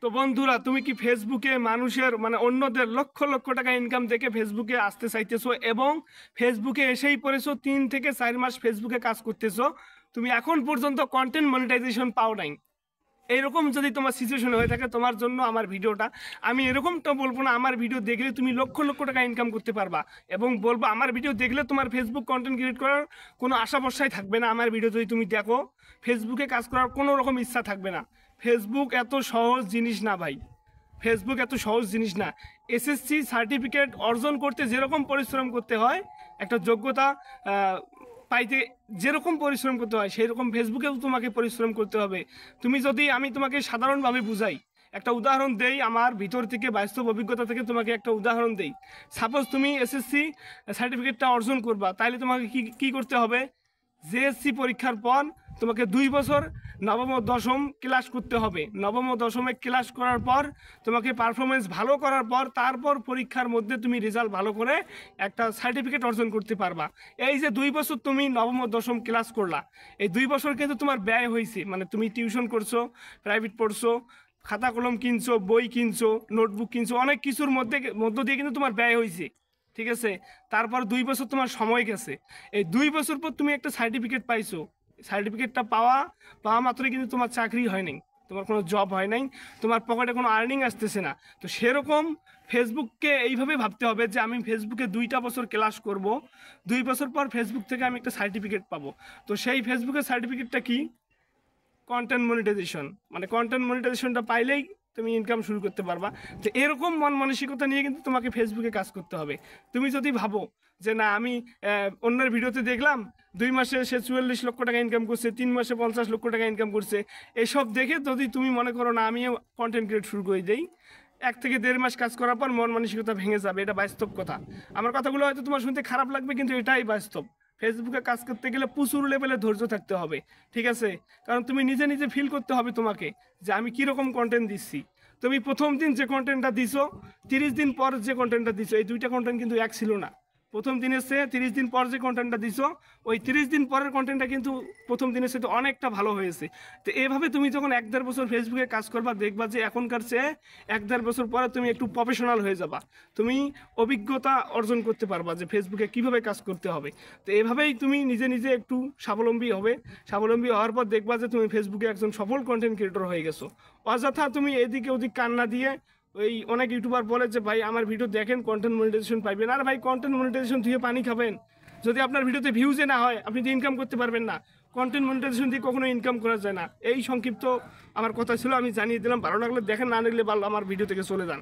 তো বন্ধুরা, তুমি কি ফেসবুকে মানুষের মানে অন্যদের লক্ষ লক্ষ টাকা ইনকাম দেখে ফেসবুকে আসতে চাইতেছো এবং ফেসবুকে এসেই পড়েছো 3 থেকে 4 মাস ফেসবুকে কাজ করতেছো, তুমি এখন পর্যন্ত কন্টেন্ট মনিটাইজেশন পাও নাই? এইরকম যদি তোমার সিচুয়েশন হয়ে থাকে, তোমার জন্য আমার ভিডিওটা। আমি এরকমটা বলবো না আমার ভিডিও দেখলে তুমি লক্ষ লক্ষ টাকা ইনকাম করতে পারবা, এবং বলবো আমার ভিডিও দেখলে তোমার ফেসবুক কন্টেন্ট ক্রিয়েট করার কোনো আশা ভরসাই থাকবে না। আমার ভিডিও যদি তুমি দেখো, ফেসবুকে কাজ করার কোনো রকম ইচ্ছা থাকবে না। ফেসবুক এত সহজ জিনিস না ভাই, ফেসবুক এত সহজ জিনিস না। এসএসসি সার্টিফিকেট অর্জন করতে যেরকম পরিশ্রম করতে হয়, একটা যোগ্যতা পাইতে যেরকম পরিশ্রম করতে হয়, সেই রকম ফেসবুকেও তোমাকে পরিশ্রম করতে হবে। তুমি যদি, আমি তোমাকে সাধারণভাবে বুঝাই, একটা উদাহরণ দেই, আমার ভিতর থেকে বাস্তব অভিজ্ঞতা থেকে তোমাকে একটা উদাহরণ দেই। সাপোজ তুমি এসএসসি সার্টিফিকেটটা অর্জন করবা, তাহলে তোমাকে কি কি করতে হবে? জেএসসি পরীক্ষার পর তোমাকে 2 বছর নবম ও দশম ক্লাস করতে হবে। নবম ও দশমে ক্লাস করার পর তোমাকে পারফরমেন্স ভালো করার পর তারপর পরীক্ষার মধ্যে তুমি রেজাল্ট ভালো করে একটা সার্টিফিকেট অর্জন করতে পারবা। এই যে 2 বছর তুমি নবম ও দশম ক্লাস করলা, এই 2 বছর কিন্তু তোমার ব্যয় হয়েছে। মানে তুমি টিউশন করছো, প্রাইভেট পড়ছো, খাতা কলম কিনছো, বই কিনছো, নোটবুক কিনছো, অনেক কিছুর মধ্য দিয়ে কিন্তু তোমার ব্যয় হয়েছে। ঠিক আছে? তারপর 2 বছর তোমার সময় গেছে। এই 2 বছর পর তুমি একটা সার্টিফিকেট পাইছো। সার্টিফিকেটটা পাওয়া পাওয়া মাত্রই কিন্তু তোমার চাকরি হয় নাই, তোমার কোনো জব হয় নাই, তোমার পকেটে কোনো আর্নিং আসতেছে না। তো সেরকম ফেসবুককে এইভাবে ভাবতে হবে যে আমি ফেসবুকে 2টা বছর ক্লাস করব, 2 বছর পর ফেসবুক থেকে আমি একটা সার্টিফিকেট পাবো। তো সেই ফেসবুকের সার্টিফিকেটটা কি? Content monetization. মানে কন্টেন্ট মনিটাইজেশনটা পাইলেই তুমি ইনকাম শুরু করতে পারবা। তো এরকম মন মানসিকতা নিয়ে কিন্তু তোমাকে ফেসবুকে কাজ করতে হবে। তুমি যদি ভাবো যে না, আমি অন্যের ভিডিওতে দেখলাম 2 মাসে সে 44 লক্ষ টাকা ইনকাম করছে, 3 মাসে 50 লক্ষ টাকা ইনকাম করছে, এসব দেখে যদি তুমি মনে করো না আমিও কন্টেন্ট ক্রিয়েট শুরু করে দেই, 1 থেকে 1.5 মাস কাজ করার পর মন মানসিকতা ভেঙে যাবে। এটা বাস্তব কথা। আমার কথাগুলো হয়তো তোমার শুনতে খারাপ লাগবে, কিন্তু এটাই বাস্তব। ফেসবুকে কাজ করতে গেলে প্রচুর লেভেলে ধৈর্য থাকতে হবে। ঠিক আছে? কারণ তুমি নিজে নিজে ফিল করতে হবে তোমাকে যে আমি কীরকম কন্টেন্ট দিচ্ছি। তুমি প্রথম দিন যে কন্টেন্টটা দিছো, 30 দিন পর যে কন্টেন্টটা দিছো, এই 2টা কন্টেন্ট কিন্তু এক ছিল না। প্রথম দিনের সে 30 দিন পর যে কন্টেন্টটা দিছো, ওই 30 দিন পরের কন্টেন্টটা কিন্তু প্রথম দিনের সাথে অনেকটা ভালো হয়েছে। তো এভাবে তুমি যখন 1-1.5 বছর ফেসবুকে কাজ করবা, দেখবা যে এখনকার চেয়ে 1-1.5 বছর পরে তুমি একটু প্রফেশনাল হয়ে যাবা। তুমি অভিজ্ঞতা অর্জন করতে পারবা যে ফেসবুকে কিভাবে কাজ করতে হবে। তো এভাবেই তুমি নিজে নিজে একটু স্বাবলম্বী হবে। স্বাবলম্বী হওয়ার পর দেখবা যে তুমি ফেসবুকে একজন সফল কন্টেন্ট ক্রিয়েটর হয়ে গেছো। অযথা তুমি এদিকে ওদিক কান্না দিয়ে, ওই অনেক ইউটিউবার বলে যে ভাই আমার ভিডিও দেখেন, কন্টেন্ট মনিটাইজেশন পাইবেন। আর ভাই, কন্টেন্ট মনিটাইজেশন দিয়ে পানি খাবেন? যদি আপনার ভিডিওতে ভিউজে না হয়, আপনি তো ইনকাম করতে পারবেন না। কন্টেন্ট মনিটাইজেশন দিয়ে কখনো ইনকাম করা যায় না। এই সংক্ষিপ্ত আমার কথা ছিল, আমি জানিয়ে দিলাম। ভালো লাগলে দেখেন, না লাগলে আমার ভিডিও থেকে চলে যান।